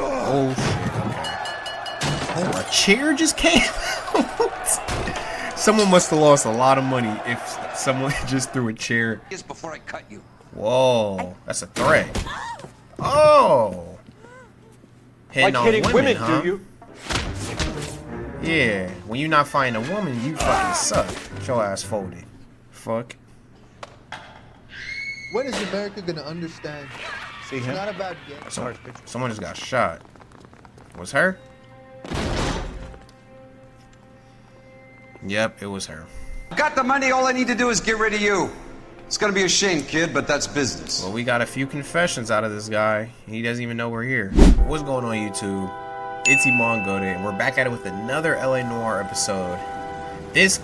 Oh, okay. Oh, a chair just came out. Someone must have lost a lot of money if someone just threw a chair. Before I cut you. Whoa, that's a threat. Oh. Hitting on women, huh? do you? Yeah, when you're not finding a woman, you fucking suck. Get your ass folded. Fuck. When is America gonna understand? See him? It's not about getting. Someone just got shot. Was her? Yep, it was her. Got the money, all I need to do is get rid of you. It's gonna be a shame, kid, but that's business. Well, we got a few confessions out of this guy. He doesn't even know we're here. What's going on, YouTube? It's Team Bondi, and we're back at it with another LA Noire episode. This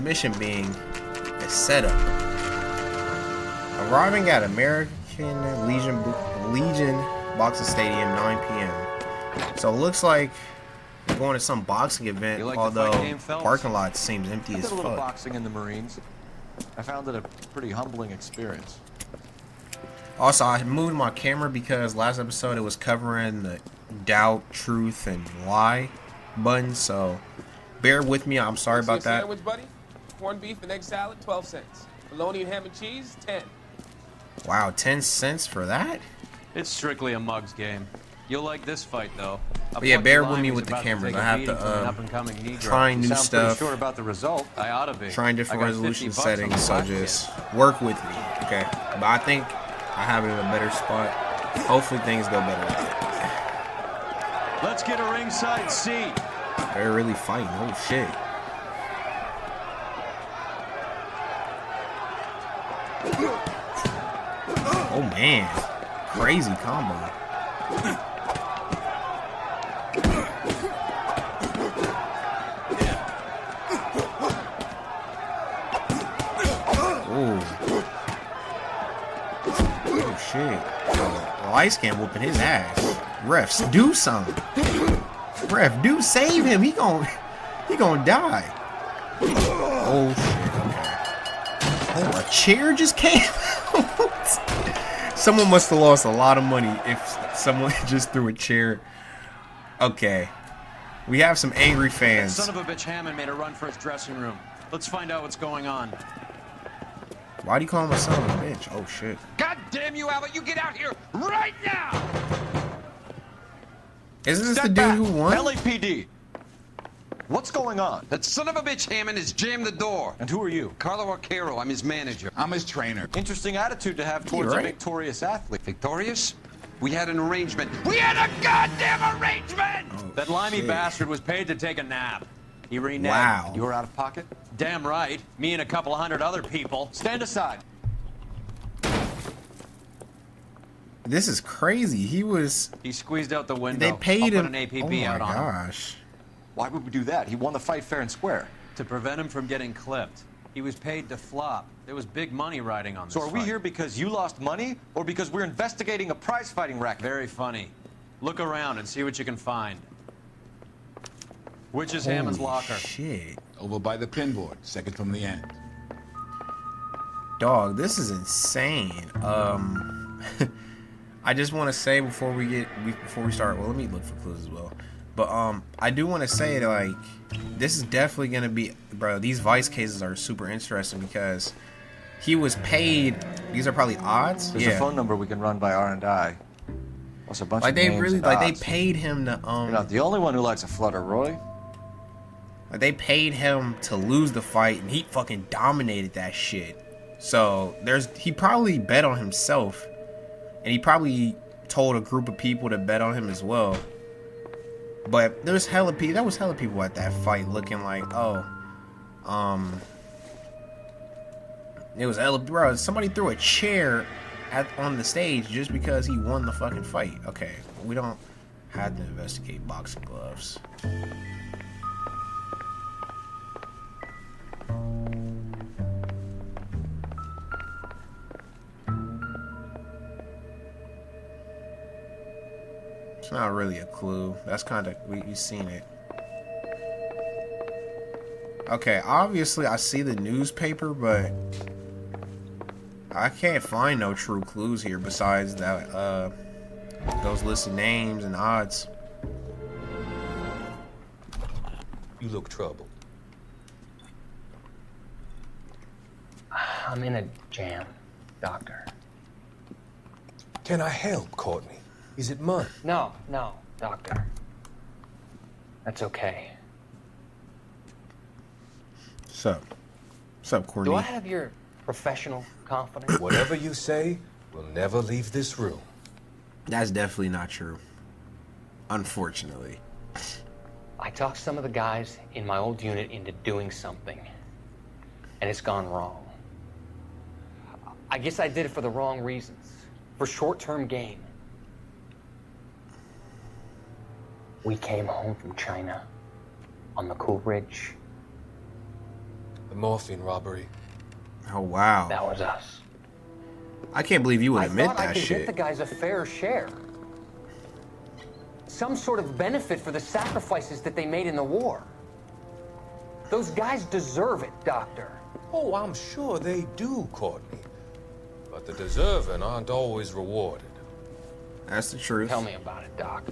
mission being a setup. Arriving at American Legion Boxing Stadium, 9 p.m. So it looks like we're going to some boxing event, like although game, parking lot seems empty I as did a little fuck. boxing in the Marines. I found it a pretty humbling experience. Also, I moved my camera because last episode it was covering the doubt, truth, and lie button, so bear with me. I'm sorry about that. Sandwich, buddy? Corned beef and egg salad, 12 cents. Bologna and ham and cheese, 10. Wow, 10 cents for that? It's strictly a mug's game. You'll like this fight, though. But yeah, bear with me with the cameras. I have to try new stuff, Sure about the result. I ought to be. trying different resolution $50 settings, so just work with me, okay? But I think I have it in a better spot. Hopefully things go better. Let's get a ringside seat. They're really fighting. Oh shit. Oh man, crazy combo. Oh shit. Light scan whooping his ass. Refs, do something. Ref, do save him. He gon' die. Oh shit. Oh, a chair just came out. Someone must have lost a lot of money if someone just threw a chair. Okay. We have some angry fans. Son of a bitch Hammond made a run for his dressing room. Let's find out what's going on. Why do you call him a son of a bitch? Oh shit. God damn you, Albert! You get out here right now! Isn't this the dude who won? LAPD. What's going on? That son of a bitch Hammond has jammed the door. And who are you? Carlo Arcaro, I'm his manager. I'm his trainer. Interesting attitude to have towards You're a right. victorious athlete. Victorious? We had an arrangement. We had a goddamn arrangement! Oh, That limey shit. bastard was paid to take a nap. He reneged. Wow. You were out of pocket? Damn right. Me and a couple hundred other people. Stand aside. This is crazy. He squeezed out the window. They paid I'll him. put an APB Oh my out on him. gosh. Why would we do that? He won the fight fair and square. To prevent him from getting clipped. He was paid to flop. There was big money riding on this So are we fight. here because you lost money or because we're investigating a prize fighting racket? Very funny. Look around and see what you can find. Which is Hammond's Holy locker? Shit. Over by the pinboard, second from the end. Dog, this is insane. I just want to say before we start, well, let me look for clues as well. But I do want to say that, like, this is definitely gonna be, bro. These Vice cases are super interesting because he was paid. These are probably odds. There's a phone number we can run by R&I. Plus a bunch Like of they names really, and like odds. they paid him to You're not the only one who likes a flutter, Roy. Like they paid him to lose the fight, and he fucking dominated that shit. So he probably bet on himself, and he probably told a group of people to bet on him as well. But there was hella people at that fight looking like, oh, it was hella, bro. Somebody threw a chair on the stage just because he won the fucking fight. Okay, we don't have to investigate boxing gloves. It's not really a clue. That's kind of, we've seen it. Okay, obviously I see the newspaper, but I can't find no true clues here besides that Those listed names and odds. You look troubled. I'm in a jam, Doctor. Can I help, Courtney? Is it money? No, Doctor. That's okay. What's up, Courtney? Do I have your professional confidence? Whatever you say will never leave this room. That's definitely not true. Unfortunately. I talked some of the guys in my old unit into doing something, and it's gone wrong. I guess I did it for the wrong reasons, for short-term gain. We came home from China on the Cool Ridge. The morphine robbery. Oh, wow. That was us. I can't believe you would admit I thought I that could shit. get the guys a fair share. Some sort of benefit for the sacrifices that they made in the war. Those guys deserve it, Doctor. Oh, I'm sure they do, Courtney. But the deserving aren't always rewarded. That's the truth. Tell me about it, Doc.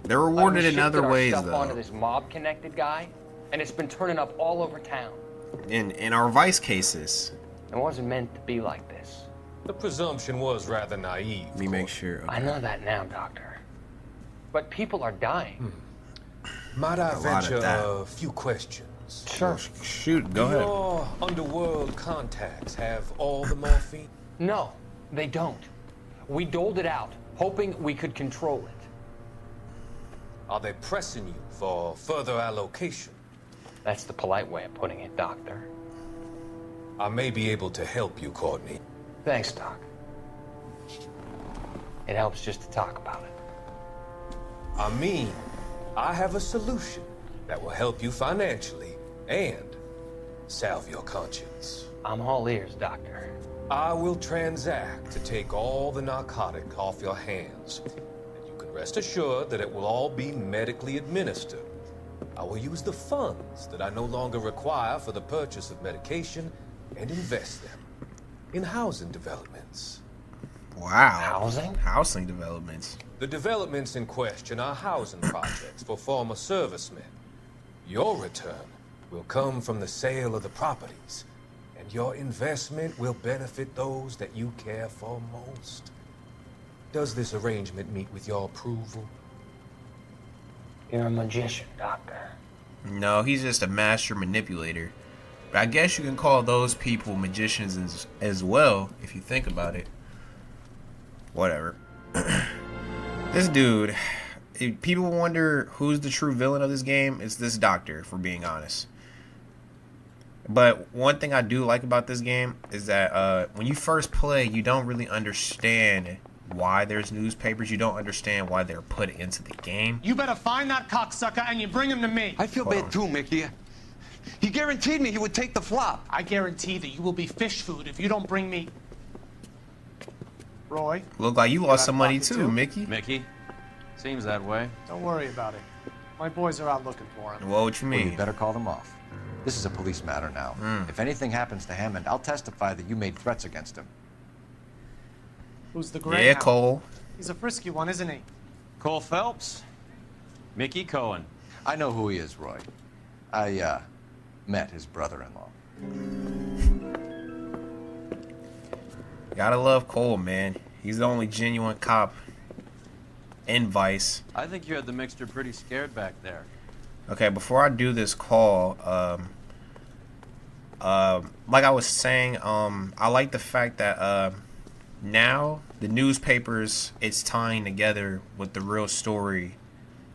They're rewarded We in other shifted our ways, stuff though. onto this mob-connected guy, and it's been turning up all over town. In our vice cases. It wasn't meant to be like this. The presumption was rather naive. Let me make sure. I Okay. know that now, Doctor. But people are dying. Might I A lot of venture that. a few questions? Sure. Shoot, go ahead. Your underworld contacts have all the morphine? No, they don't. We doled it out, hoping we could control it. Are they pressing you for further allocation? That's the polite way of putting it, Doctor. I may be able to help you, Courtney. Thanks, Doc. It helps just to talk about it. I mean, I have a solution that will help you financially and salve your conscience. I'm all ears, Doctor. I will transact to take all the narcotic off your hands, and you can rest assured that it will all be medically administered. I will use the funds that I no longer require for the purchase of medication and invest them in housing developments. Wow. Housing? Housing developments. The developments in question are housing projects for former servicemen. Your return will come from the sale of the properties, and your investment will benefit those that you care for most. Does this arrangement meet with your approval? You're a magician, Doctor. No, he's just a master manipulator. But I guess you can call those people magicians as well, if you think about it. Whatever. This dude, if people wonder who's the true villain of this game, it's this doctor, if we're being honest. But one thing I do like about this game is that when you first play, you don't really understand why there's newspapers. You don't understand why they're put into the game. You better find that cocksucker and you bring him to me. I feel bad too, Mickey. He guaranteed me he would take the flop. I guarantee that you will be fish food if you don't bring me... Roy, Look like you lost got some a money pocket too, too? Mickey. Mickey? Seems that way. don't worry about it. My boys are out looking for him. Well, what you Well, you mean? better call them off. This is a police matter now. If anything happens to Hammond, I'll testify that you made threats against him. Who's the Greyhound? Yeah, Cole. He's a frisky one, isn't he? Cole Phelps? Mickey Cohen. I know who he is, Roy. I, met his brother-in-law. Gotta love Cole, man. He's the only genuine cop in Vice. I think you had the mixture pretty scared back there. Okay, before I do this call, like I was saying, I like the fact that now the newspapers, it's tying together with the real story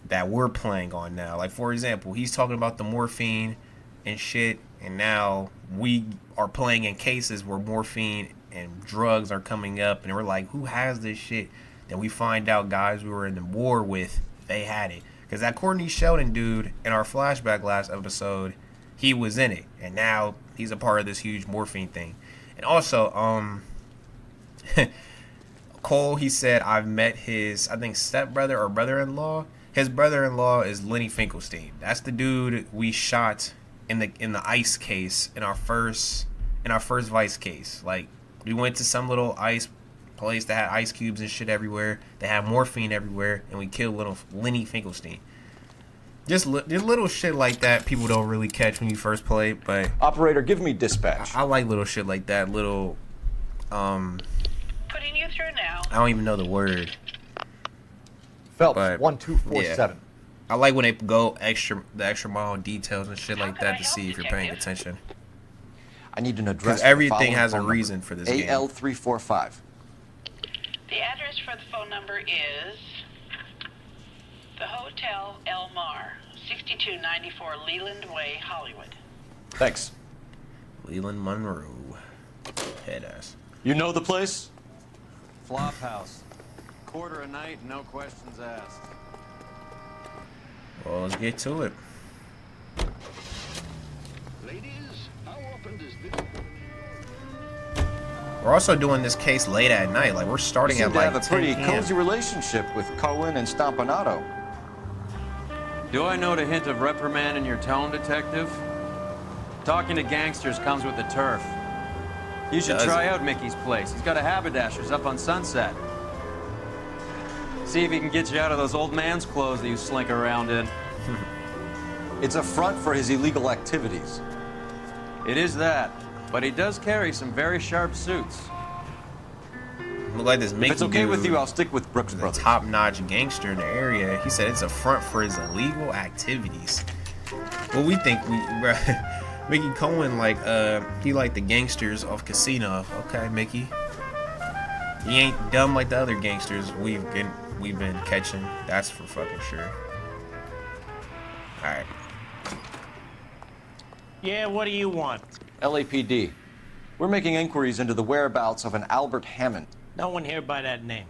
that we're playing on now. Like, for example, he's talking about the morphine and shit, and now we are playing in cases where morphine and drugs are coming up, and we're like, who has this shit? Then we find out guys we were in the war with, they had it. Because that Courtney Sheldon dude in our flashback last episode, he was in it, and now he's a part of this huge morphine thing. And also, Cole, he said, I've met his, I think, stepbrother or brother-in-law. His brother-in-law is Lenny Finkelstein. That's the dude we shot in the ice case in our first Vice case. Like, we went to some little ice place that had ice cubes and shit everywhere. They had morphine everywhere, and we killed little Lenny Finkelstein. Just little shit like that people don't really catch when you first play, but Operator, give me dispatch. I like little shit like that. Little, Putting you through now. I don't even know the word. Phelps, But, 1247. I like when they go the extra mile in details and shit like that to see if you're paying attention. I need an address. Because everything has a reason for this game. AL345. The address for the phone number is the Hotel El Mar, 6294 Leland Way, Hollywood. Thanks. Leland Monroe. Head ass. You know the place? Flop house. Quarter a night, no questions asked. Well, let's get to it. Ladies, how often does this... We're also doing this case late at night. Like, we're starting You at seem to like have a 10 pretty p.m. cozy relationship with Cohen and Stompanato. Do I note a hint of reprimand in your tone, detective? Talking to gangsters comes with the turf. You should try out Mickey's place. He's got a haberdasher's up on Sunset. See if he can get you out of those old man's clothes that you slink around in. It's a front for his illegal activities. It is that, but he does carry some very sharp suits. Look like this Mickey If it's okay with dude, you, I'll stick with Brooks the Brothers. top-notch gangster in the area. He said it's a front for his illegal activities. Well, we think Mickey Cohen he like the gangsters of Casino. Okay, Mickey. He ain't dumb like the other gangsters we've been catching. That's for fucking sure. All right. Yeah, what do you want? LAPD. We're making inquiries into the whereabouts of an Albert Hammond. No one here by that name.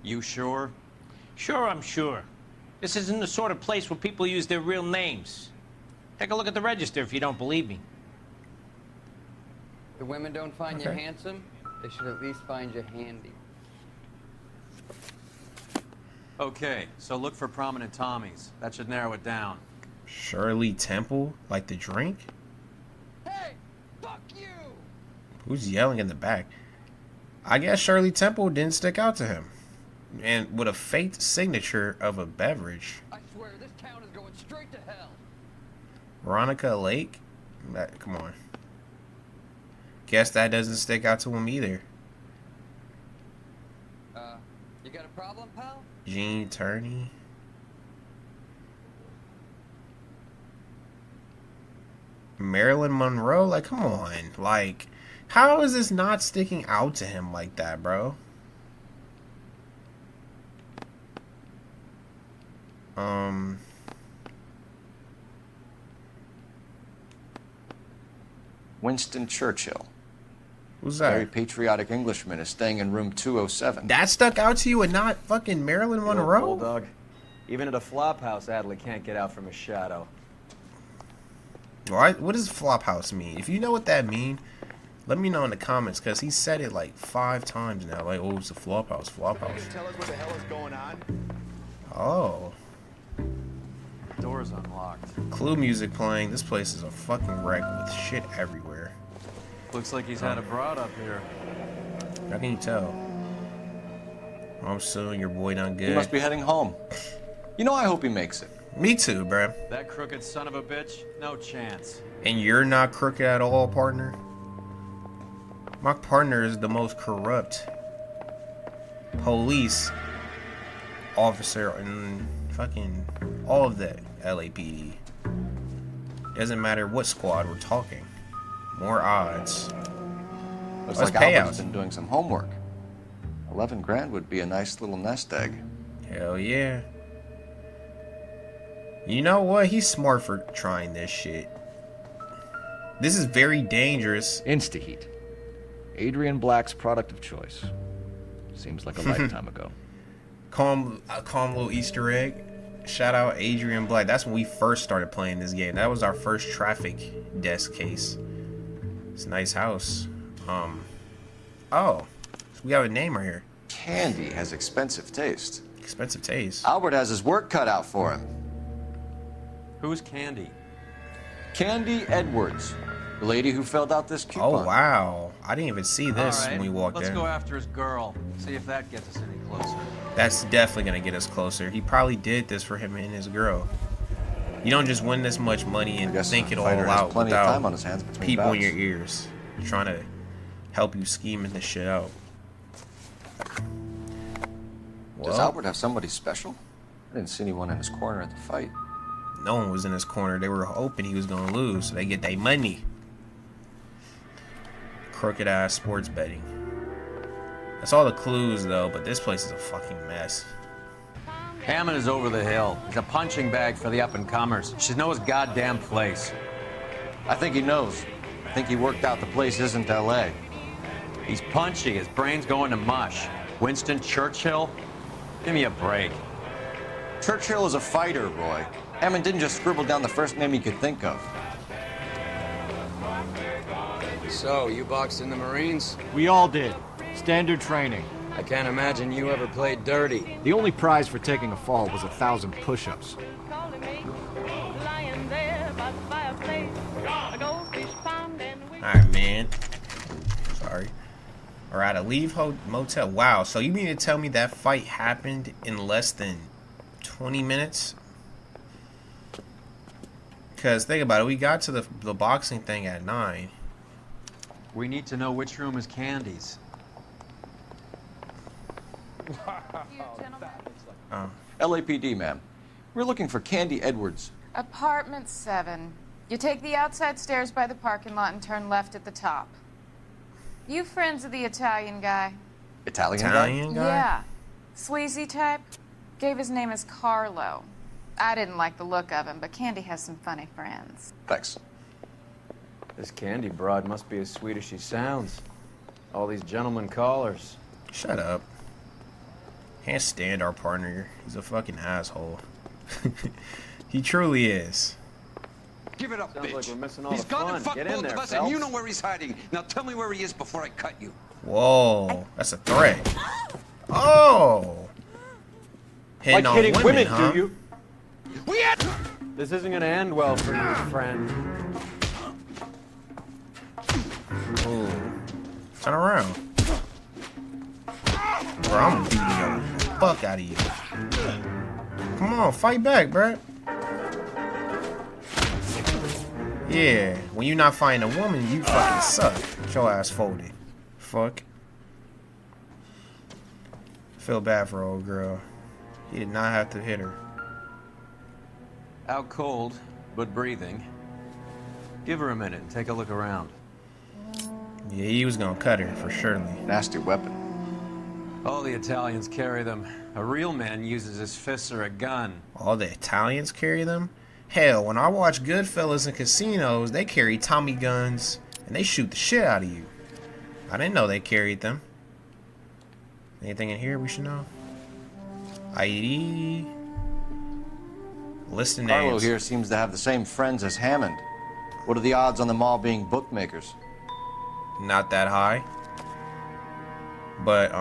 You sure? Sure, I'm sure. This isn't the sort of place where people use their real names. Take a look at the register if you don't believe me. The women don't find you handsome, they should at least find you handy. Okay, so look for prominent Tommies. That should narrow it down. Shirley Temple, like the drink? Hey, fuck you! Who's yelling in the back? I guess Shirley Temple didn't stick out to him. And with a faked signature of a beverage. I swear, this town is going straight to hell. Veronica Lake? Come on. Guess that doesn't stick out to him either. You got a problem, pal? Gene Turney. Marilyn Monroe? Like, come on. Like, how is this not sticking out to him like that, bro? Winston Churchill. Who's that? Very patriotic Englishman is staying in room 207. That stuck out to you and not fucking Marilyn Monroe? Bulldog. Even at a flop house, Adley can't get out from his shadow. What does flop house mean? If you know what that means, let me know in the comments, because he said it like 5 times now. Like, oh, it's a flop house, flop house. Tell us what the hell is going on? Oh. Door's unlocked. Clue music playing. This place is a fucking wreck with shit everywhere. Looks like he's had a broad up here. How can you tell? I'm suing your boy done good. He must be heading home. You know, I hope he makes it. Me too, bruh. That crooked son of a bitch? No chance. And you're not crooked at all, partner? My partner is the most corrupt police officer in fucking all of the LAPD. Doesn't matter what squad we're talking. More odds. Looks Less like Albert's payouts. been doing some homework. 11 grand would be a nice little nest egg. Hell yeah. You know what? He's smart for trying this shit. This is very dangerous. Instaheat. Adrian Black's product of choice. Seems like a lifetime ago. Calm little Easter egg. Shout out Adrian Black. That's when we first started playing this game. That was our first traffic desk case. It's a nice house. Oh. So we have a name right here. Candy has expensive taste. Expensive taste. Albert has his work cut out for him. Who's Candy? Candy Edwards. The lady who filled out this coupon. Oh, wow. I didn't even see this All right, when we walked let's in. go after his girl. See if that gets us any closer. That's definitely going to get us closer. He probably did this for him and his girl. You don't just win this much money and think it all out plenty without of time on his hands between people in bouts. your ears trying to help you scheming this shit out. Does Albert have somebody special? I didn't see anyone in his corner at the fight. No one was in his corner. They were hoping he was going to lose so they get their money. Crooked ass sports betting. That's all the clues though, but this place is a fucking mess. Hammond is over the hill. He's a punching bag for the up-and-comers. Should know his goddamn place. I think he knows. I think he worked out the place isn't L.A. He's punchy. His brain's going to mush. Winston Churchill? Give me a break. Churchill is a fighter, Roy. Hammond didn't just scribble down the first name he could think of. So, you boxed in the Marines? We all did. Standard training. I can't imagine you ever played dirty. The only prize for taking a fall was 1,000 push-ups. Alright, man. Sorry. We're at a Leave Motel. Wow, so you mean to tell me that fight happened in less than 20 minutes? Because think about it, we got to the boxing thing at 9. We need to know which room is Candy's. LAPD, ma'am. We're looking for Candy Edwards. Apartment 7. You take the outside stairs by the parking lot and turn left at the top. You friends of the Italian guy? Italian guy? Yeah. Sleazy type. Gave his name as Carlo. I didn't like the look of him, but Candy has some funny friends. Thanks. This Candy broad must be as sweet as she sounds. All these gentlemen callers. Shut up. Can't stand our partner. He's a fucking asshole. He truly is. Give it up, Sounds bitch. like we're missing all He's the gone fun. and fucked Get in both there, of us, Phelps. and you know where he's hiding. Now tell me where he is before I cut you. Whoa, that's a threat. Oh. Like on hitting women, huh? do you? This isn't gonna end well for you, friend. Ooh. Turn around. Bro, I'm beating the fuck out of you. Come on, fight back, bro. Yeah, when you're not fighting a woman, you fucking suck. Get your ass folded. Fuck. Feel bad for old girl. He did not have to hit her. Out cold, but breathing. Give her a minute and take a look around. Yeah, he was gonna cut her for surely. Nasty weapon. All the Italians carry them. A real man uses his fists or a gun. All the Italians carry them? Hell, when I watch Goodfellas in casinos, they carry Tommy guns and they shoot the shit out of you. I didn't know they carried them. Anything in here we should know? ID. List of Carlo names. here seems to have the same friends as Hammond. What are the odds on them all being bookmakers? Not that high. But,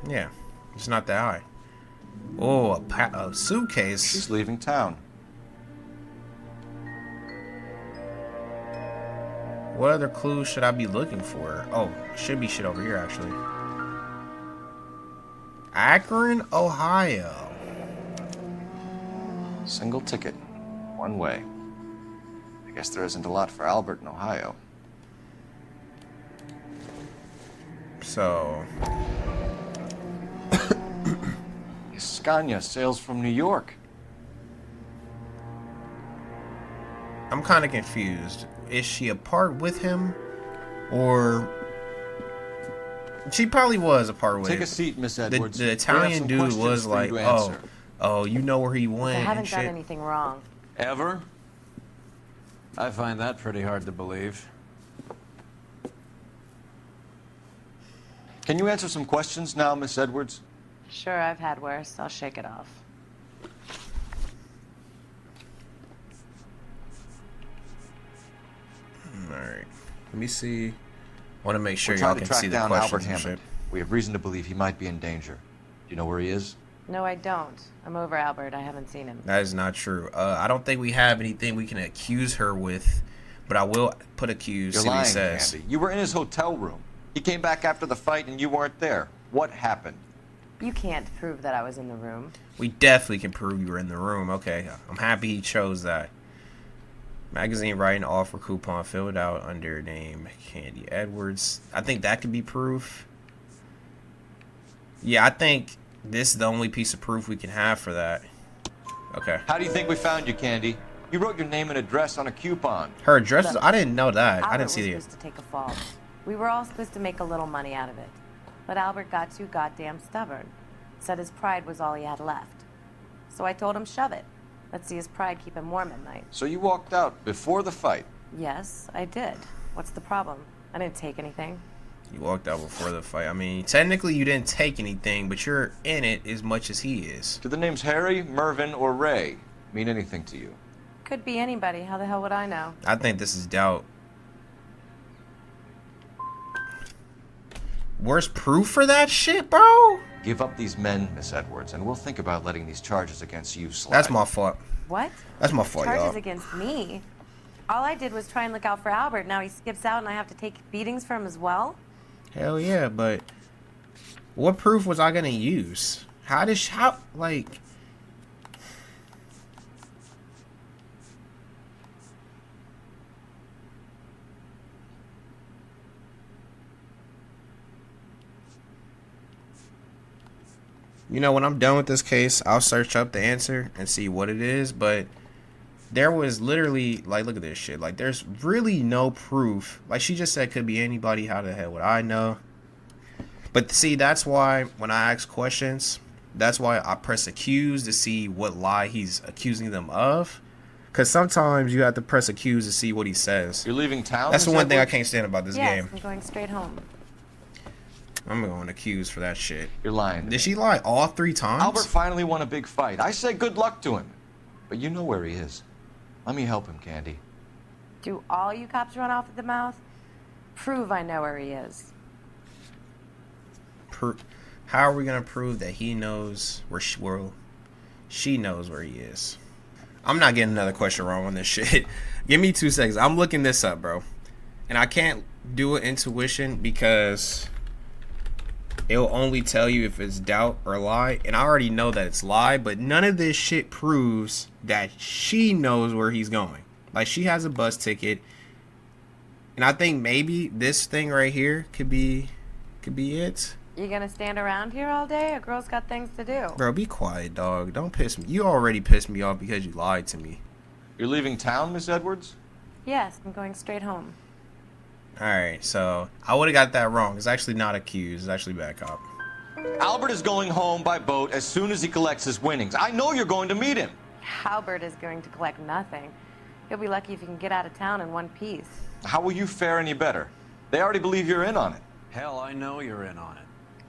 yeah. It's not that high. Oh, a suitcase. She's leaving town. What other clues should I be looking for? Oh, should be shit over here, actually. Akron, Ohio. Single ticket. One way. I guess there isn't a lot for Albert in Ohio. So... Scania sails from New York. I'm kind of confused. Is she apart with him? Or... She probably was apart with him. Take a seat, Miss Edwards. The Italian dude was like, oh, you know where he went I and haven't shit. done anything wrong. Ever? I find that pretty hard to believe. Can you answer some questions now, Miss Edwards? Sure, I've had worse. I'll shake it off. Alright. Let me see. Want to make sure We're y'all trying to can track see the down questions Albert and Hammond. shit. We have reason to believe he might be in danger. Do you know where he is? No, I don't. I'm over Albert. I haven't seen him. That is not true. I don't think we have anything we can accuse her with But I will put accused. You're See what he lying, says. Candy. You were in his hotel room. He came back after the fight and you weren't there. What happened? You can't prove that I was in the room. We definitely can prove you were in the room. Okay, I'm happy he chose that. Magazine writing offer coupon filled out under name Candy Edwards. I think that could be proof. Yeah, I think this is the only piece of proof we can have for that. Okay. How do you think we found you, Candy? You wrote your name and address on a coupon. Her address is... I didn't know that. I Albert didn't see was it. supposed to take a fall. We were all supposed to make a little money out of it. But Albert got too goddamn stubborn. Said his pride was all he had left. So I told him shove it. Let's see his pride keep him warm at night. So you walked out before the fight? Yes, I did. What's the problem? I didn't take anything. You walked out before the fight. I mean, technically you didn't take anything, but you're in it as much as he is. Do the names Harry, Mervyn, or Ray mean anything to you? Could be anybody. How the hell would I know? I think this is doubt. Where's proof for that shit, bro? Give up these men, Miss Edwards, and we'll think about letting these charges against you slide. That's my fault. What? That's my fault, Charges y'all. against me? All I did was try and look out for Albert. Now he skips out and I have to take beatings for him as well? Hell yeah, but what proof was I gonna use? How, like... You know, when I'm done with this case, I'll search up the answer and see what it is, but there was literally, like, look at this shit. Like, there's really no proof. Like, she just said could be anybody. How the hell would I know? But see, that's why when I ask questions, that's why I press accuse to see what lie he's accusing them of. Because sometimes you have to press accuse to see what he says. You're leaving town? That's the Miss one thing I Edwards? can't stand about this game. I'm going straight home. I'm going accused for that shit. You're lying. Did she lie all 3 times? Albert finally won a big fight. I say good luck to him. But you know where he is. Let me help him, Candy. Do all you cops run off at the mouth? Prove I know where he is. How are we gonna prove that he knows where she knows where he is? I'm not getting another question wrong on this shit. Give me 2 seconds. I'm looking this up, bro. And I can't do an intuition because it'll only tell you if it's doubt or lie. And I already know that it's lie, but none of this shit proves that she knows where he's going. Like, she has a bus ticket. And I think maybe this thing right here could be it. You gonna stand around here all day? A girl's got things to do. Bro, be quiet, dog. Don't piss me. You already pissed me off because you lied to me. You're leaving town, Miss Edwards? Yes, I'm going straight home. Alright, so I would have got that wrong. It's actually not accused. It's actually bad cop. Albert is going home by boat as soon as he collects his winnings. I know you're going to meet him. Albert is going to collect nothing. He'll be lucky if he can get out of town in one piece. How will you fare any better? They already believe you're in on it. Hell, I know you're in on it.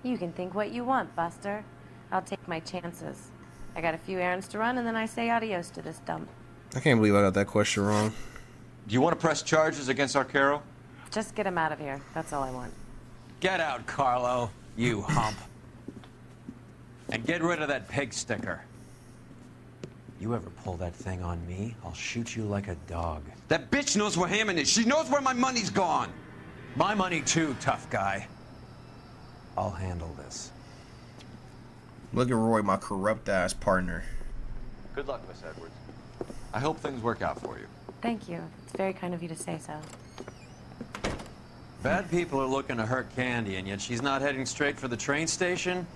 You can think what you want, Buster. I'll take my chances. I got a few errands to run, and then I say adios to this dump. I can't believe I got that question wrong. Do you want to press charges against Arcaro? Just get him out of here. That's all I want. Get out, Carlo, you hump. And get rid of that pig sticker. You ever pull that thing on me, I'll shoot you like a dog. That bitch knows where Hammond is. She knows where my money's gone. My money too, tough guy. I'll handle this. Look at Roy, my corrupt ass partner. Good luck, Miss Edwards. I hope things work out for you. Thank you. It's very kind of you to say so. Bad people are looking to hurt Candy, and yet she's not heading straight for the train station?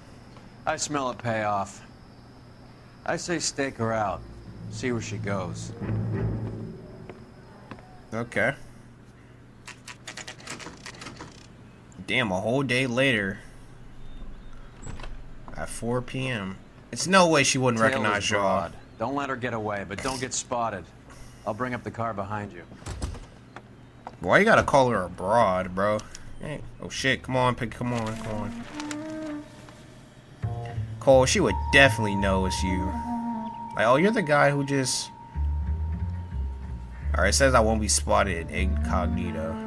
I smell a payoff. I say stake her out. See where she goes. Okay. Damn, a whole day later. At 4 p.m. It's no way she wouldn't recognize y'all. Don't let her get away, but don't get spotted. I'll bring up the car behind you. Why you gotta call her a broad, bro? Hey, oh shit, come on, come on. Cole, she would definitely know it's you. Like, oh, you're the guy who just... Alright, it says I won't be spotted incognito.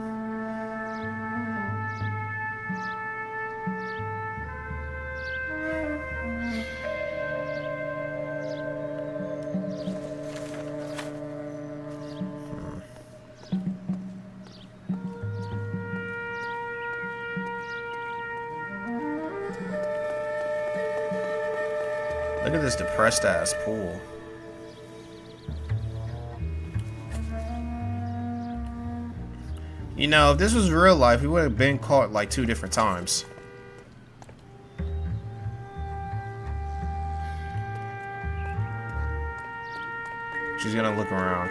at this depressed ass pool. You know, if this was real life, we would have been caught like 2 different times. She's gonna look around.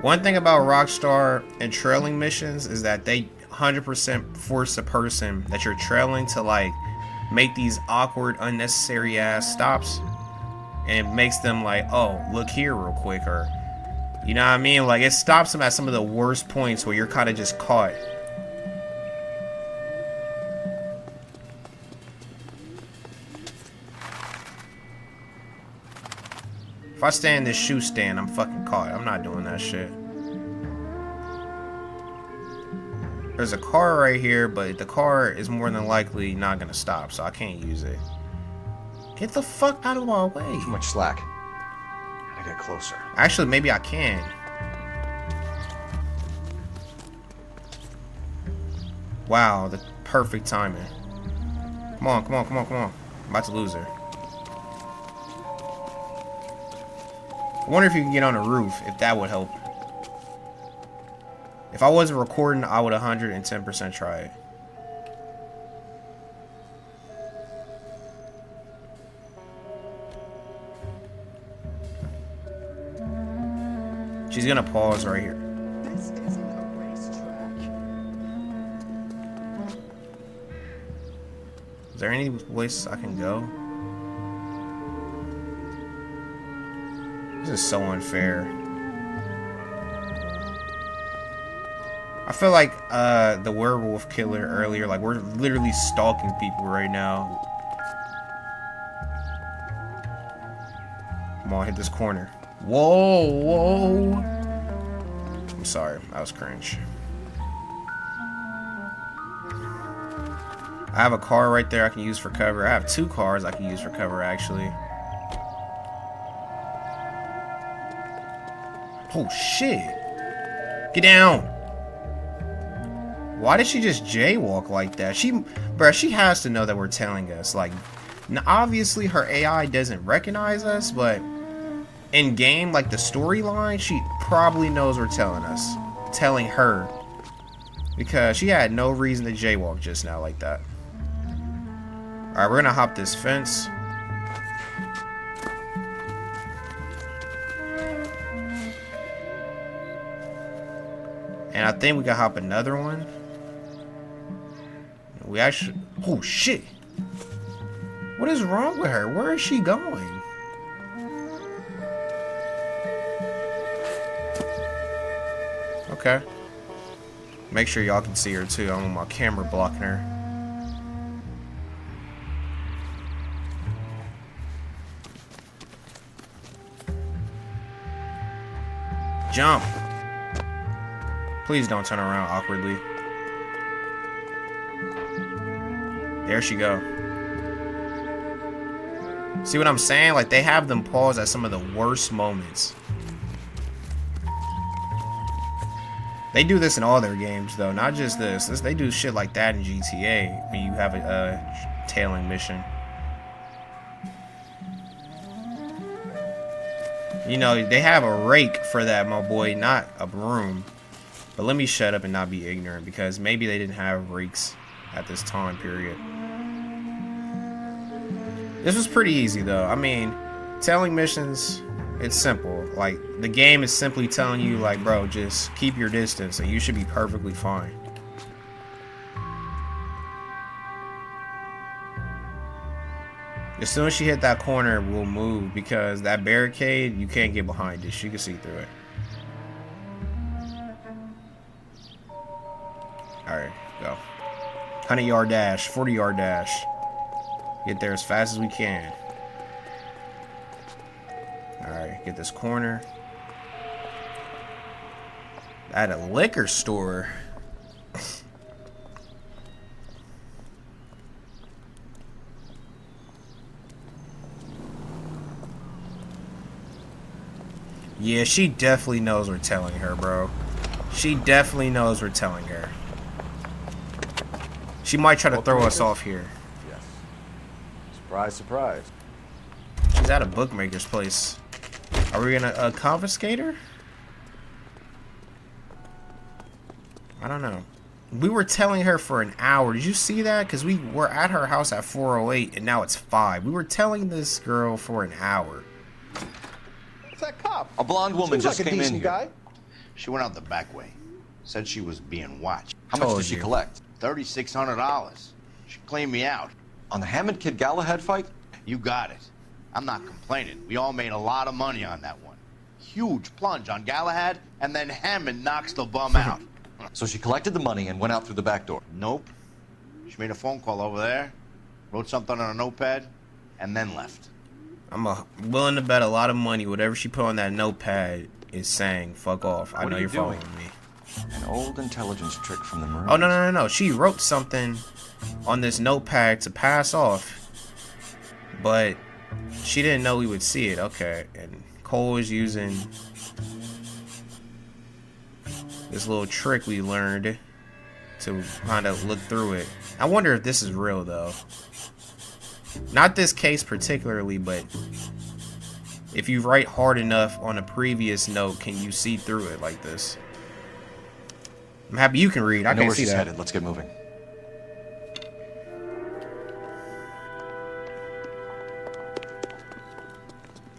One thing about Rockstar and trailing missions is that they 100% force the person that you're trailing to like make these awkward, unnecessary ass stops, and it makes them like, oh, look here real quick, or you know what I mean? Like it stops them at some of the worst points where you're kind of just caught. If I stay in this shoe stand, I'm fucking caught. I'm not doing that shit. There's a car right here, but the car is more than likely not gonna stop, so I can't use it. Get the fuck out of my way. Too much slack. Gotta get closer. Actually, maybe I can. Wow, the perfect timing. Come on, come on, come on, come on. I'm about to lose her. I wonder if you can get on the roof, if that would help. If I wasn't recording, I would 110% try it. She's gonna pause right here. This isn't a racetrack. Is there any place I can go? This is so unfair. I feel like the werewolf killer earlier, like we're literally stalking people right now. Come on, hit this corner. Whoa, whoa. I'm sorry, that was cringe. I have a car right there I can use for cover. I have 2 cars I can use for cover, actually. Oh shit! Get down! Why did she just jaywalk like that? Bruh, she has to know that we're telling us. Like, obviously her AI doesn't recognize us, but in game, like the storyline, she probably knows we're telling us. Telling her. Because she had no reason to jaywalk just now like that. Alright, we're gonna hop this fence. And I think we can hop another one. We actually... Oh, shit. What is wrong with her? Where is she going? Okay. Make sure y'all can see her, too. I don't want my camera blocking her. Jump. Please don't turn around awkwardly. There she go. See what I'm saying? Like, they have them pause at some of the worst moments. They do this in all their games, though. Not just this. They do shit like that in GTA when you have a tailing mission. You know, they have a rake for that, my boy, not a broom. But let me shut up and not be ignorant, because maybe they didn't have rakes at this time period. This was pretty easy, though. I mean, tailing missions, it's simple. Like, the game is simply telling you, like, bro, just keep your distance and you should be perfectly fine. As soon as she hit that corner, we'll move, because that barricade, you can't get behind it. You can see through it. Alright, go. 100-yard dash, 40-yard dash. Get there as fast as we can. Alright, get this corner. At a liquor store. Yeah, she definitely knows we're telling her, bro. She definitely knows we're telling her. She might try to throw us off here. Yes. Surprise, surprise. She's at a bookmaker's place. Are we gonna confiscate her? I don't know. We were telling her for an hour. Did you see that? Because we were at her house at 4:08 and now it's 5. We were telling this girl for an hour. It's that cop. A blonde woman Seems just like a came in decent here. guy. She went out the back way. Said she was being watched. How much did she collect? $3,600. She cleaned me out. On the Hammond Kid Galahad fight? You got it. I'm not complaining. We all made a lot of money on that one. Huge plunge on Galahad, and then Hammond knocks the bum out. So she collected the money and went out through the back door? Nope. She made a phone call over there, wrote something on a notepad, and then left. I'm willing to bet a lot of money whatever she put on that notepad is saying, fuck off. I know you're following me. An old intelligence trick from the Marines. Oh, no. She wrote something on this notepad to pass off, but she didn't know we would see it. Okay, and Cole is using this little trick we learned to kind of look through it. I wonder if this is real, though. Not this case particularly, but if you write hard enough on a previous note, can you see through it like this? I'm happy you can read. I know can't where see she's that. headed. Let's get moving.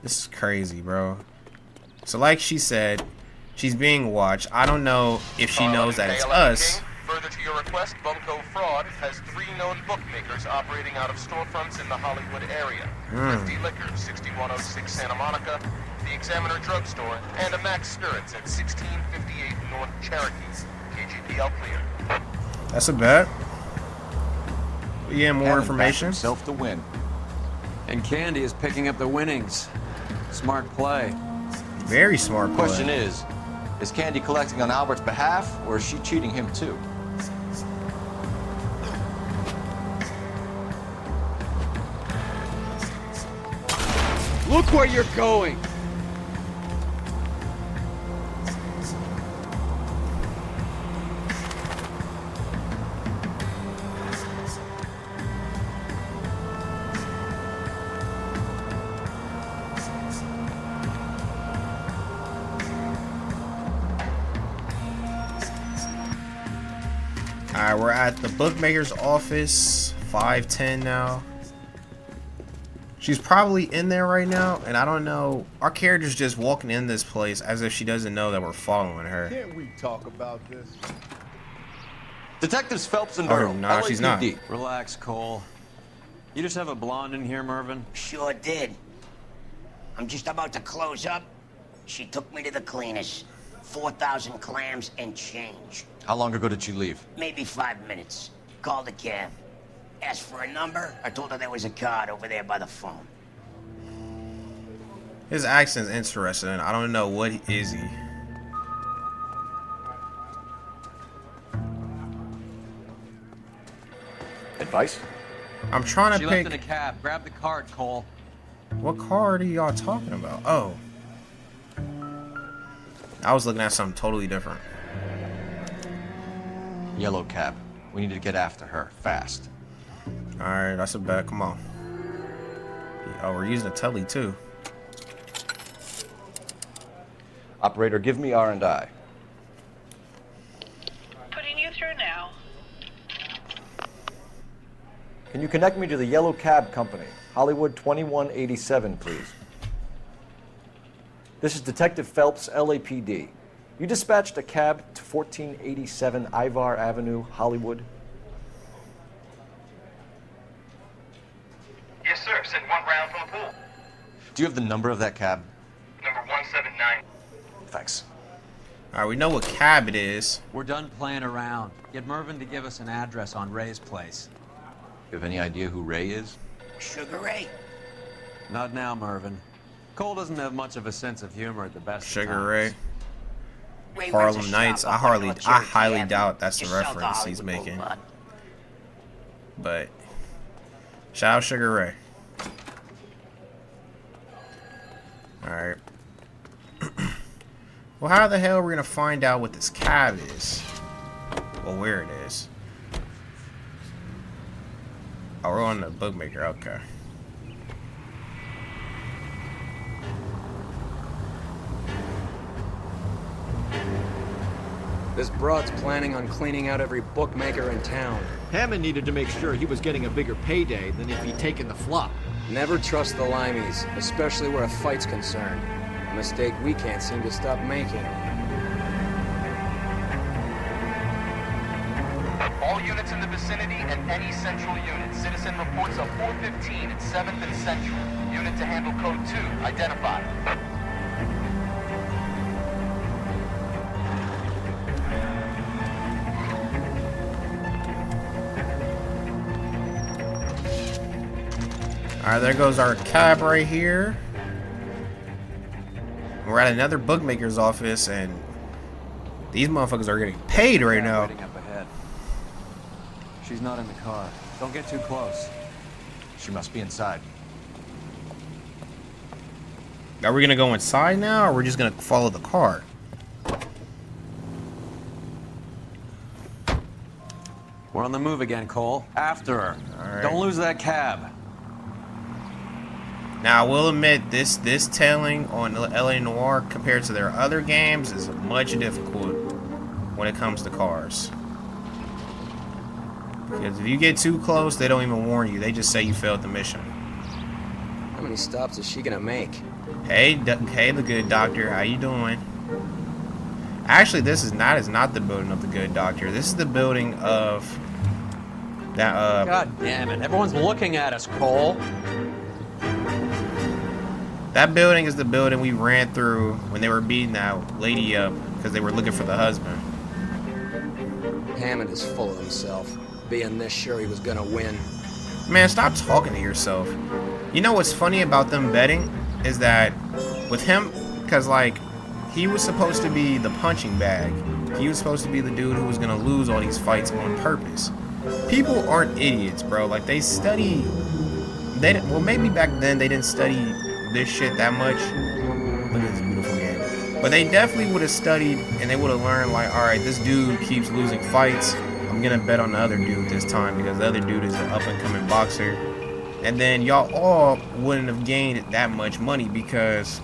This is crazy, bro. So like she said, she's being watched. I don't know if she knows that it's us. Further to your request, Bunko Fraud has 3 known bookmakers operating out of storefronts in the Hollywood area. Thrifty Liquor, 6106 Santa Monica, the Examiner Drugstore, and a Max Spirits at 1658 North Cherokee. KGPL clear. That's a bet. Yeah, more Hammond information. backed himself to win. And Candy is picking up the winnings. Smart play. Very smart play. Question is Candy collecting on Albert's behalf, or is she cheating him too? Look where you're going! Alright, we're at the bookmaker's office. 5:10 now. She's probably in there right now, and I don't know. Our character's just walking in this place as if she doesn't know that we're following her. Can't we talk about this? Detectives Phelps and Oh, Earl. no, she's not. LAPD. Relax, Cole. You just have a blonde in here, Mervyn? Sure did. I'm just about to close up. She took me to the cleaners. 4,000 clams and change. How long ago did she leave? Maybe 5 minutes. Called a cab. Asked for a number. I told her there was a card over there by the phone. His accent's interesting. I don't know what is he. Advice? I'm trying to She pick. left in a cab. Grab the card, Cole. What card are y'all talking about? Oh. I was looking at something totally different. Yellow cab. We need to get after her fast. Alright, that's a bet. Come on. Oh, we're using a telly too. Operator, give me R&I. Putting you through now. Can you connect me to the Yellow Cab Company? Hollywood 2187, please. This is Detective Phelps, LAPD. You dispatched a cab to 1487 Ivar Avenue, Hollywood. Yes, sir. Send 1 round from the pool. Do you have the number of that cab? Number 179. Thanks. Alright, we know what cab it is. We're done playing around. Get Mervyn to give us an address on Ray's place. You have any idea who Ray is? Sugar Ray? Not now, Mervyn. Cole doesn't have much of a sense of humor at the best of Sugar times. Ray. Ray Harlem runs a Nights. shop I up on North Cherokee highly Avenue, doubt that's the just south of reference he's Hollywood making. Boulevard. But shout out Sugar Ray. Alright. Well, how the hell are we gonna find out what this cab is? Well, where it is. Oh, we're on the bookmaker. Okay. This broad's planning on cleaning out every bookmaker in town. Hammond needed to make sure he was getting a bigger payday than if he'd taken the flop. Never trust the limeys, especially where a fight's concerned. A mistake we can't seem to stop making. All units in the vicinity and any central unit. Citizen reports of 415 at 7th and Central. Unit to handle code 2. Identified. Alright, there goes our cab right here. We're at another bookmaker's office, and these motherfuckers are getting paid right now. Waiting up ahead. She's not in the car. Don't get too close. She must be inside. Are we gonna go inside now, or we're just gonna follow the car? We're on the move again, Cole. After her. Right. Don't lose that cab. Now, I will admit, this telling on LA Noire compared to their other games is much difficult when it comes to cars. Because if you get too close, they don't even warn you. They just say you failed the mission. How many stops is she gonna make? Hey, the good doctor. How you doing? Actually, this is not the building of the good doctor. This is the building of that. God damn it! Everyone's looking at us, Cole. That building is the building we ran through when they were beating that lady up because they were looking for the husband. Hammond is full of himself, being this sure he was gonna win. Man, stop talking to yourself. You know what's funny about them betting is that with him, because like he was supposed to be the punching bag. He was supposed to be the dude who was gonna lose all these fights on purpose. People aren't idiots, bro. Like they study. Well, maybe back then they didn't study this shit that much. Look at this beautiful game. But they definitely would have studied and they would have learned like, all right, this dude keeps losing fights. I'm gonna bet on the other dude this time because the other dude is an up and coming boxer. And then y'all all wouldn't have gained that much money because,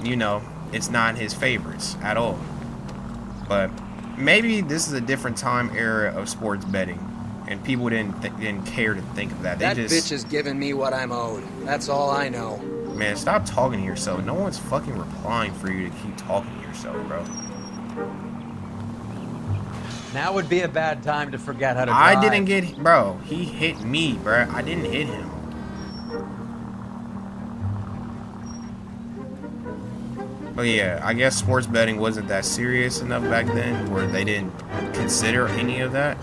you know, it's not his favorites at all. But maybe this is a different time era of sports betting, and people didn't care to think of that. That bitch is giving me what I'm owed. That's all I know. Man, stop talking to yourself. No one's fucking replying for you to keep talking to yourself, bro. Now would be a bad time to forget how to drive. I didn't get... Bro, he hit me, bro. I didn't hit him. But yeah, I guess sports betting wasn't that serious enough back then where they didn't consider any of that.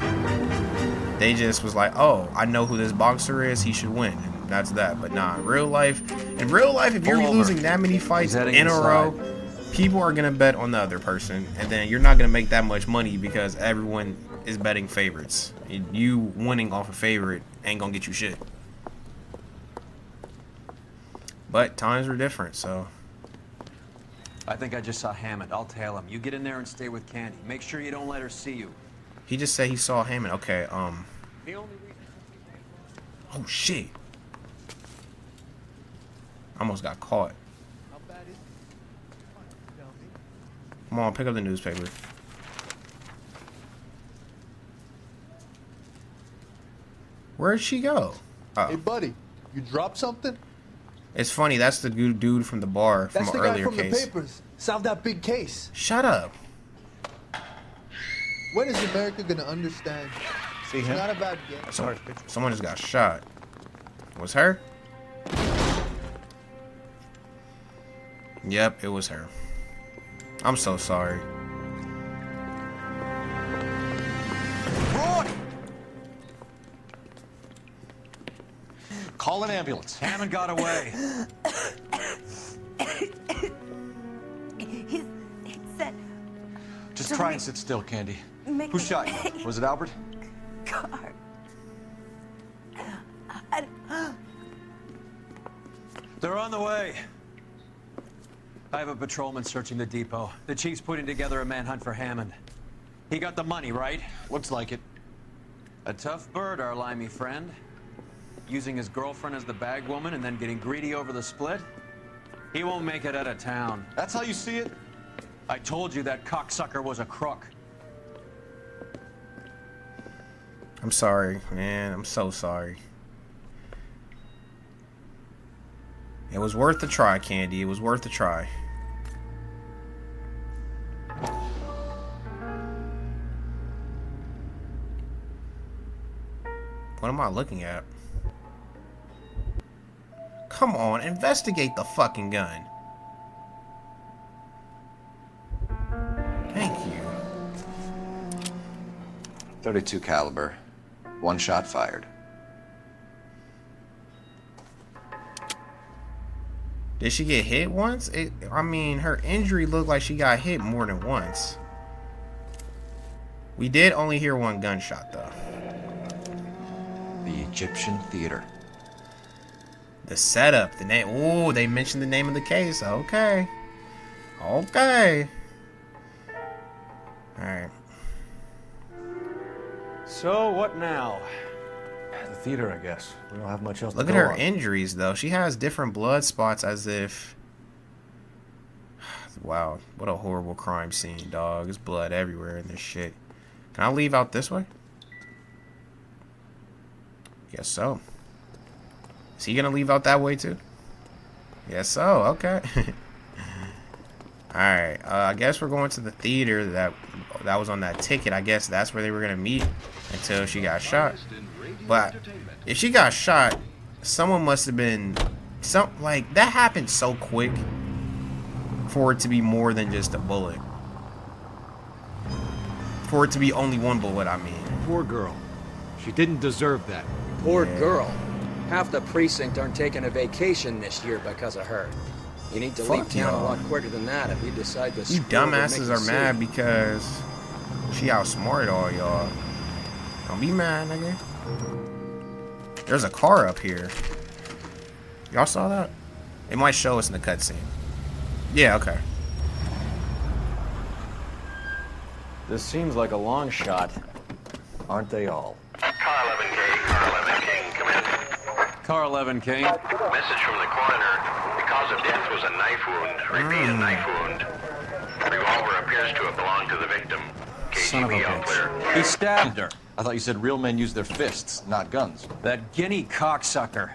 They just was like, oh, I know who this boxer is. He should win. And that's that. But nah, in real life, if you're losing that many fights in a row, people are going to bet on the other person. And then you're not going to make that much money because everyone is betting favorites. You winning off a favorite ain't going to get you shit. But times were different, so... I think I just saw Hammond. I'll tail him. You get in there and stay with Candy. Make sure you don't let her see you. He just said he saw Hammond. Okay, Oh, shit. Almost got caught. Come on, pick up the newspaper. Where'd she go? Hey, buddy, you dropped something? It's funny, that's the dude from the bar from an earlier That's the guy from case. the papers. Solved that big case. Shut up. When is America gonna understand? See It's him? not about getting. Sorry, someone just got shot. Was her? Yep, it was her. I'm so sorry. Call an ambulance. Hammond got away. He said... Just try and sit still, Candy. Make Who shot you? Was it Albert? car. They're on the way. I have a patrolman searching the depot. The chief's putting together a manhunt for Hammond. He got the money, right? Looks like it. A tough bird, our limey friend. Using his girlfriend as the bag woman and then getting greedy over the split? He won't make it out of town. That's how you see it? I told you that cocksucker was a crook. I'm sorry, man. I'm so sorry. It was worth a try, Candy. It was worth a try. What am I looking at? Come on, investigate the fucking gun. Thank you. .32 caliber. One shot fired. Did she get hit once? I mean, her injury looked like she got hit more than once. We did only hear one gunshot, though. The Egyptian Theater. The setup, the name. Ooh, they mentioned the name of the case. Okay. Okay. Alright. So, what now? The theater, I guess. We don't have much else Look to at go her on. injuries, though. She has different blood spots as if... Wow, what a horrible crime scene, dog. There's blood everywhere in this shit. Can I leave out this way? Guess so. Is he gonna leave out that way too? Yes, so. Okay. Alright, I guess we're going to the theater that was on that ticket. I guess that's where they were gonna meet until she got shot. But if she got shot, someone must have been like that happened so quick for it to be more than just a bullet. For it to be only one bullet, I mean. Poor girl. She didn't deserve that. Poor girl. Half the precinct aren't taking a vacation this year because of her. You need to leave town a lot quicker than that if you decide to. You dumbasses are mad because she outsmarted all y'all. Don't be mad, nigga. There's a car up here. Y'all saw that? It might show us in the cutscene. Yeah, okay. This seems like a long shot. Aren't they all? Car 11K, Car 11 King, come in. Car 11 King. Message from the coroner. The cause of death was a knife wound. Repeat, a knife wound. The revolver appears to have belonged to the victim. Son of a KGB all clear. bitch. He stabbed her. I thought you said real men use their fists, not guns. That guinea cocksucker.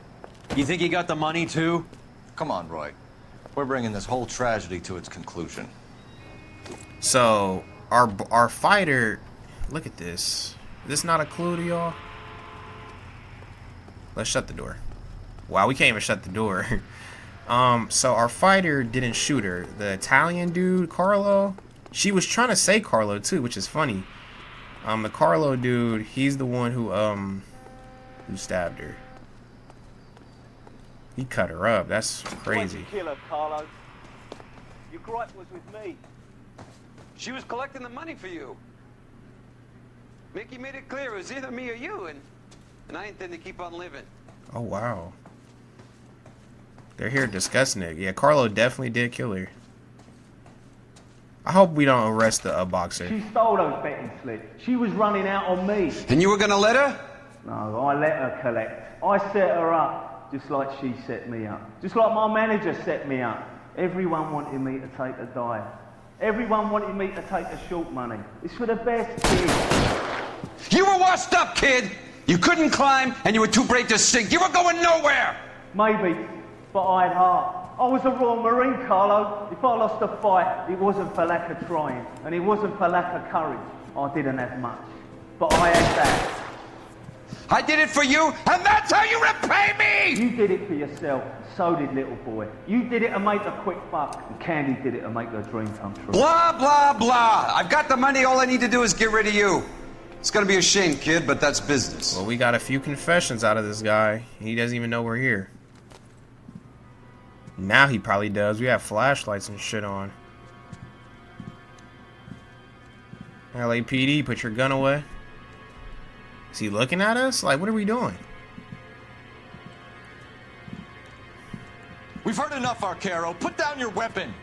You think he got the money too? Come on, Roy. We're bringing this whole tragedy to its conclusion. So our fighter, look at this. Is this not a clue to y'all? Let's shut the door. Wow, we can't even shut the door. So our fighter didn't shoot her. The Italian dude, Carlo, she was trying to say Carlo too, which is funny. The Carlo dude, he's the one who stabbed her. He cut her up. That's crazy. Killer, Carlo. Your gripe was with me. She was collecting the money for you. Mickey made it clear it was either me or you, and I intend to keep on living. Oh, wow. They're here discussing it. Yeah, Carlo definitely did kill her. I hope we don't arrest the boxer. She stole those betting slips. She was running out on me. And you were gonna let her? No, I let her collect. I set her up, just like she set me up. Just like my manager set me up. Everyone wanted me to take a dive. Everyone wanted me to take the short money. It's for the best kid. You were washed up, kid! You couldn't climb, and you were too brave to sink. You were going nowhere! Maybe, but I had heart. I was a Royal Marine, Carlo. If I lost a fight, it wasn't for lack of trying, and it wasn't for lack of courage. I didn't have much, but I had that. I did it for you, and that's how you repay me! You did it for yourself, so did little boy. You did it to make a quick buck, and Candy did it to make her dream come true. Blah, blah, blah. I've got the money. All I need to do is get rid of you. It's gonna be a shame, kid, but that's business. Well, we got a few confessions out of this guy. He doesn't even know we're here. Now he probably does. We have flashlights and shit on. LAPD, put your gun away. Is he looking at us? Like, what are we doing? We've heard enough, Arcaro. Put down your weapon.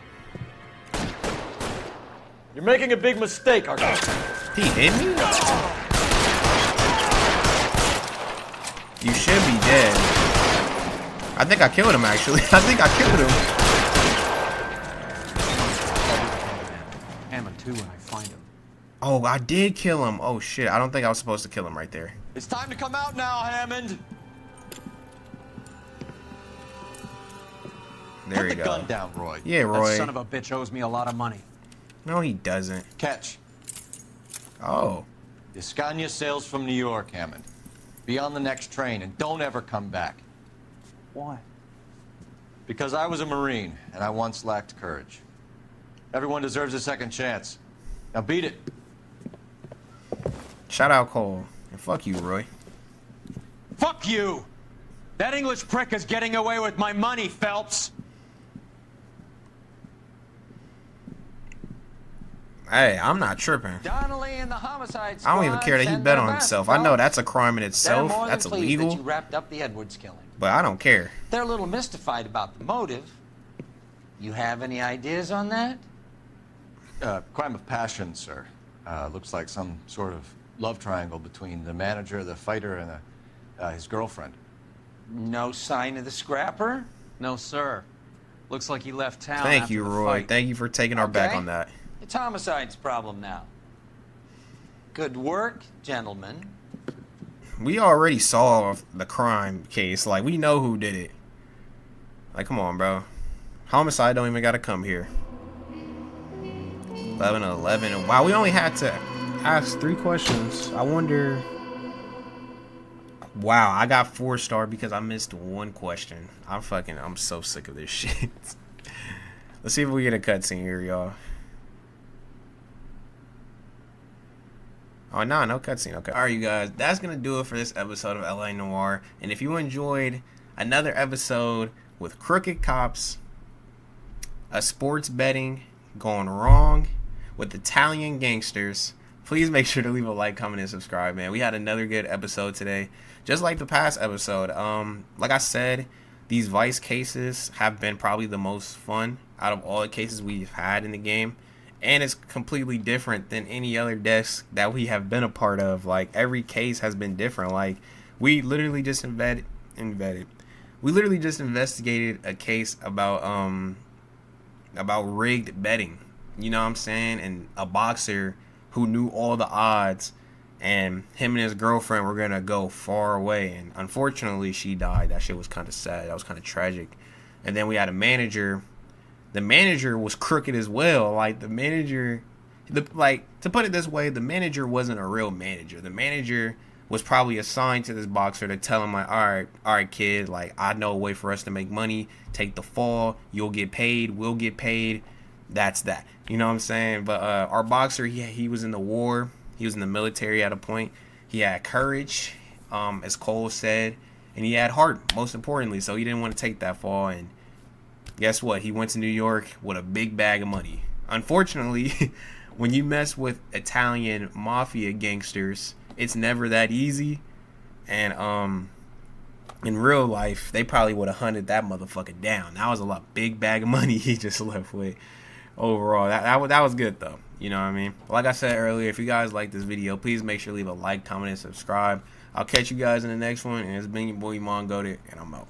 You're making a big mistake, Arcaro. He hit me? You should be dead. I think I killed him, actually. I think I killed him. Hammond too when I find him. Oh, I did kill him. Oh, shit. I don't think I was supposed to kill him right there. It's time to come out now, Hammond. There Put you the go. gun down, Roy. Yeah, Roy. That son of a bitch owes me a lot of money. No, he doesn't. Catch. Oh. The Scania sails from New York, Hammond. Be on the next train and don't ever come back. Why? Because I was a Marine and I once lacked courage. Everyone deserves a second chance. Now beat it. Shout out Cole. And fuck you, Roy. Fuck you! That English prick is getting away with my money, Phelps. Hey, I'm not tripping. Donnelly and the homicide I don't even care that he bet on himself. I know that's a crime in itself. That's illegal. That you wrapped up the Edwards killing. But I don't care. They're a little mystified about the motive. You have any ideas on that? Crime of passion, sir. Looks like some sort of love triangle between the manager, the fighter, and his girlfriend. No sign of the scrapper? No, sir. Looks like he left town. Thank after you, the Roy. fight. Thank you for taking our back on that. It's homicide's problem now. Good work, gentlemen. We already solved the crime case. Like, we know who did it. Like, come on, bro. Homicide don't even gotta come here. 11-11. Wow, we only had to ask 3 questions. I wonder... Wow, I got 4-star because I missed 1 question. I'm so sick of this shit. Let's see if we get a cutscene here, y'all. Oh, no cutscene. Okay. All right, you guys. That's going to do it for this episode of LA Noire. And if you enjoyed another episode with crooked cops, a sports betting going wrong with Italian gangsters, please make sure to leave a like, comment, and subscribe, man. We had another good episode today. Just like the past episode. Like I said, these Vice cases have been probably the most fun out of all the cases we've had in the game. And it's completely different than any other desk that we have been a part of. Like, every case has been different. Like, we literally just we literally just investigated a case about rigged betting. You know what I'm saying? And a boxer who knew all the odds, and him and his girlfriend were gonna go far away, and unfortunately she died. That shit was kind of sad. That was kind of tragic. And then we had a manager. The manager was crooked as well. Like, the manager, to put it this way, the manager wasn't a real manager. The manager was probably assigned to this boxer to tell him, like, all right, kid, like, I know a way for us to make money. Take the fall. You'll get paid. We'll get paid. That's that. You know what I'm saying? But our boxer, he was in the war. He was in the military at a point. He had courage, as Cole said, and he had heart, most importantly. So he didn't want to take that fall. And guess what? He went to New York with a big bag of money. Unfortunately, when you mess with Italian mafia gangsters, it's never that easy. And in real life, they probably would have hunted that motherfucker down. That was a big bag of money he just left with. Overall, that was good though. You know what I mean? Like I said earlier, if you guys like this video, please make sure to leave a like, comment, and subscribe. I'll catch you guys in the next one. And it's been your boy Mongoated, and I'm out.